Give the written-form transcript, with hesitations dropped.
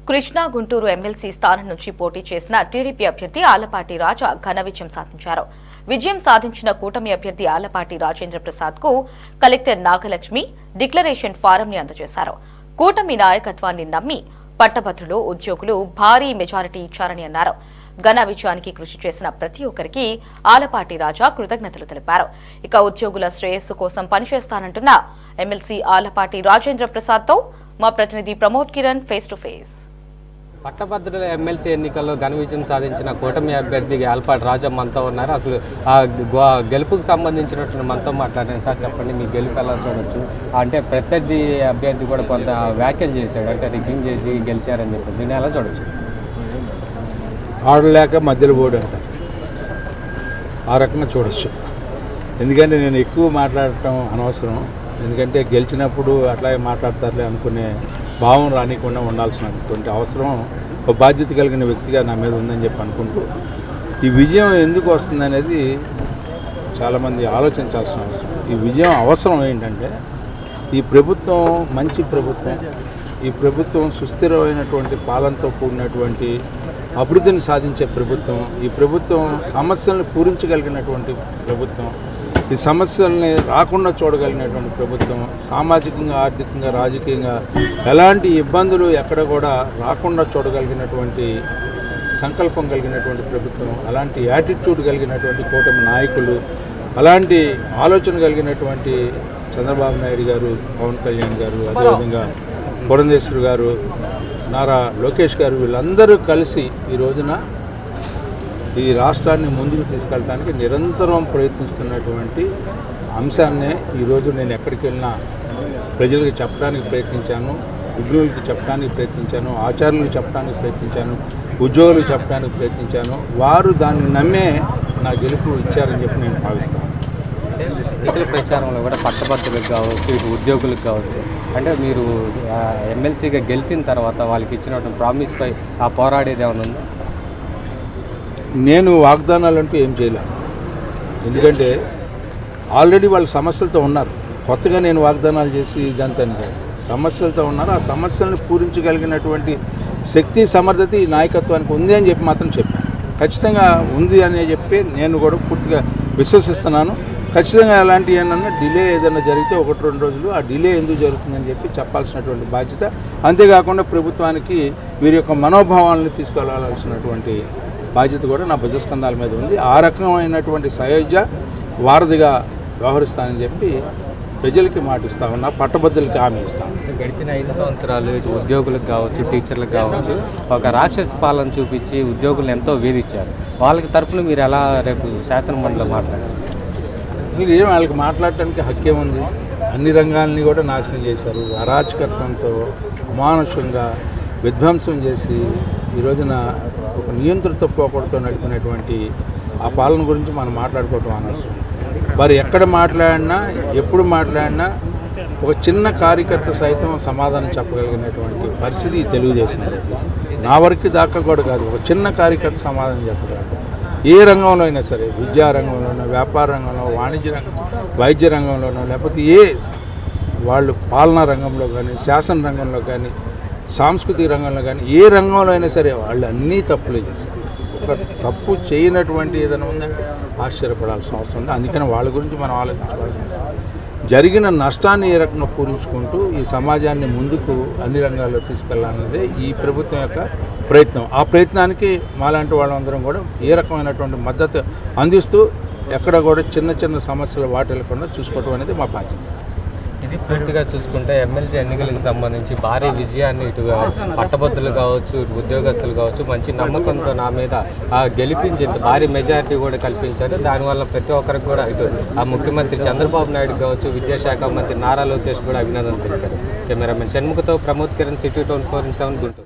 Krishna Guntur MLC స్థానం నుంచి పోటీ చేసిన టీడీపీ అభ్యర్థి ఆలపాటి రాజా ఘన విజయం సాధించారు. విజయం సాధించిన కూటమి అభ్యర్థి ఆలపాటి రాజేంద్ర ప్రసాద్ కు కలెక్టర్ నాగలక్ష్మి డిక్లరేషన్ ఫారం ని అందజేశారు. కూటమి నాయకత్వాన్ని నమ్మి పట్టభద్రులు, ఉద్యోగులు భారీ మెజారిటీ ఇచ్చారని అన్నారు. ఘన విజయానికి కృషి చేసిన ప్రతి ఒక్కరికి ఆలపాటి రాజా కృతజ్ఞతలు తెలిపారు. ఇక ఉద్యోగుల శ్రేయస్సు కోసం పనిచేస్తానంటున్న ఎమ్మెల్సీ ఆలపాటి రాజేంద్ర ప్రసాద్ తో మా ప్రతినిధి Pramod Kiran face to face. పట్టభద్రుల ఎమ్మెల్సీ ఎన్నికల్లో ఘన విజయం సాధించిన కూటమి అభ్యర్థి ఆలపాటి రాజా మనతో ఉన్నారు. అసలు ఆ గెలుపుకు సంబంధించినటువంటి మనతో మాట్లాడాను. సార్ చెప్పండి, మీ గెలుపు ఎలా చూడొచ్చు? అంటే ప్రత్యర్థి అభ్యర్థి కూడా కొంత వ్యాఖ్యలు చేశాడు, అంటే రిగ్గింగ్ చేసి గెలిచారని చెప్పి, దీన్ని ఎలా చూడొచ్చు? ఆడలేక మధ్యలో పోడు అంటారు, ఆ రకంగా చూడొచ్చు. ఎందుకంటే నేను ఎక్కువ మాట్లాడటం అనవసరం, ఎందుకంటే గెలిచినప్పుడు అట్లాగే మాట్లాడతారులే అనుకునే భావం రానికుండా ఉండాల్సినటువంటి అవసరం ఒక బాధ్యత కలిగిన వ్యక్తిగా నా మీద ఉందని చెప్పి అనుకుంటూ, ఈ విజయం ఎందుకు వస్తుంది అనేది చాలామంది ఆలోచించాల్సిన అవసరం. ఈ విజయం అవసరం ఏంటంటే, ఈ ప్రభుత్వం మంచి ప్రభుత్వం, ఈ ప్రభుత్వం సుస్థిరమైనటువంటి పాలనతో కూడినటువంటి అభివృద్ధిని సాధించే ప్రభుత్వం, ఈ ప్రభుత్వం సమస్యలను పూరించగలిగినటువంటి ప్రభుత్వం, ఈ సమస్యల్ని రాకుండా చూడగలిగినటువంటి ప్రభుత్వం, సామాజికంగా, ఆర్థికంగా, రాజకీయంగా ఎలాంటి ఇబ్బందులు ఎక్కడ కూడా రాకుండా చూడగలిగినటువంటి సంకల్పం కలిగినటువంటి ప్రభుత్వం, అలాంటి యాటిట్యూడ్ కలిగినటువంటి కూటమి నాయకులు, అలాంటి ఆలోచన కలిగినటువంటి చంద్రబాబు నాయుడు గారు, పవన్ కళ్యాణ్ గారు, అదేవిధంగా పురంధేశ్వరి గారు, నారా లోకేష్ గారు, వీళ్ళందరూ కలిసి ఈ రోజున ఈ రాష్ట్రాన్ని ముందుకు తీసుకెళ్ళడానికి నిరంతరం ప్రయత్నిస్తున్నటువంటి అంశాన్నే ఈరోజు నేను ఎక్కడికి వెళ్ళినా ప్రజలకు చెప్పడానికి ప్రయత్నించాను, విఘ్నులకు చెప్పడానికి ప్రయత్నించాను, ఆచార్యులకు చెప్పడానికి ప్రయత్నించాను, ఉద్యోగులకు చెప్పడానికి ప్రయత్నించాను. వారు దాన్ని నమ్మే నా గెలుపు ఇచ్చారని చెప్పి నేను భావిస్తాను. ఎన్నికల ప్రచారంలో కూడా పట్టభద్రులకు కావచ్చు, ఇటు ఉద్యోగులకు కావచ్చు, అంటే మీరు ఎమ్మెల్సీగా గెలిచిన తర్వాత వాళ్ళకి ఇచ్చినటువంటి ప్రామిస్పై ఆ పోరాడేది ఏమైనా ఉందా? నేను వాగ్దానాలు అంటూ ఏం చేయలేను, ఎందుకంటే ఆల్రెడీ వాళ్ళు సమస్యలతో ఉన్నారు. కొత్తగా నేను వాగ్దానాలు చేసి ఇదంతా సమస్యలతో ఉన్నారు. ఆ సమస్యలను పూరించగలిగినటువంటి శక్తి, సమర్థత ఈ నాయకత్వానికి ఉంది అని చెప్పి మాత్రం చెప్పాను. ఖచ్చితంగా ఉంది అని చెప్పి నేను కూడా పూర్తిగా విశ్వసిస్తున్నాను. ఖచ్చితంగా అలాంటి ఏమన్నా డిలే ఏదైనా జరిగితే 1-2 రోజులు ఆ డిలే ఎందుకు జరుగుతుందని చెప్పి చెప్పాల్సినటువంటి బాధ్యత, అంతేకాకుండా ప్రభుత్వానికి వీరి యొక్క మనోభావాలను తీసుకెళ్లాల్సినటువంటి బాధ్యత కూడా నా భుజస్కంధాల మీద ఉంది. ఆ రకమైనటువంటి సయోధ్య వారధిగా వ్యవహరిస్తానని చెప్పి ప్రజలకి మాటిస్తా ఉన్నా, పట్టభద్రులకి హామీ ఇస్తాను. గడిచిన 5 సంవత్సరాలు ఇటు ఉద్యోగులకు కావచ్చు, టీచర్లకు కావచ్చు, ఒక రాక్షస పాలన చూపించి ఉద్యోగులను ఎంతో వేధించారు. వాళ్ళకి తరఫున మీరు ఎలా రేపు శాసనమండలిలో మాట్లాడారు? అసలు ఏం వాళ్ళకి మాట్లాడటానికి హక్కేముంది? అన్ని రంగాల్ని కూడా నాశనం చేశారు. అరాచకత్వంతో, అమానుషంగా విధ్వంసం చేసి ఈ రోజున ఒక నియంత్రిత పోకడతో నడిపినటువంటి ఆ పాలన గురించి మనం మాట్లాడుకోవటం అనవసరం. వారు ఎక్కడ మాట్లాడినా, ఎప్పుడు మాట్లాడినా ఒక చిన్న కార్యకర్త సైతం సమాధానం చెప్పగలిగినటువంటి పరిస్థితి తెలుగుదేశం. నా వరకు దాకా కూడా కాదు, ఒక చిన్న కార్యకర్త సమాధానం చెప్పగలరు. ఏ రంగంలో అయినా సరే, విద్యా రంగంలోనో, వ్యాపార రంగంలో, వాణిజ్య రంగం, వైద్య రంగంలోనో, లేకపోతే వాళ్ళు పాలనా రంగంలో కానీ, శాసన రంగంలో కానీ, సాంస్కృతిక రంగంలో కానీ, ఏ రంగంలో అయినా సరే వాళ్ళు అన్నీ తప్పులే చేశారు. ఒక తప్పు చేయనటువంటి ఏదైనా ఉందంటే ఆశ్చర్యపడాల్సిన అవసరం ఉంది. అందుకని వాళ్ళ గురించి మనం ఆలోచించాల్సిన అవసరం. జరిగిన నష్టాన్ని ఏ రకంగా పూరించుకుంటూ ఈ సమాజాన్ని ముందుకు అన్ని రంగాల్లో తీసుకెళ్లాలన్నదే ఈ ప్రభుత్వం యొక్క ప్రయత్నం. ఆ ప్రయత్నానికి మాలాంటి వాళ్ళందరం కూడా ఏ రకమైనటువంటి మద్దతు అందిస్తూ ఎక్కడ కూడా చిన్న చిన్న సమస్యలు వాటిల్లకుండా చూసుకోవడం అనేది మా బాధ్యత. ఇది పూర్తిగా చూసుకుంటే ఎమ్మెల్సీ ఎన్నికలకు సంబంధించి భారీ విజయాన్ని ఇటు పట్టభద్రులు కావచ్చు, ఇటు ఉద్యోగస్తులు కావచ్చు మంచి నమ్మకంతో నా మీద గెలిపించింది, భారీ మెజారిటీ కూడా కల్పించారు. దానివల్ల ప్రతి ఒక్కరికి కూడా ఇటు ఆ ముఖ్యమంత్రి చంద్రబాబు నాయుడు కావచ్చు, విద్యాశాఖ మంత్రి నారా లోకేష్ కూడా అభినందనలు తెలిపారు. కెమెరామెన్ షణ్ముఖతో ప్రమోద్ కిరణ్, సిటీ 24/7 గుంటూరు.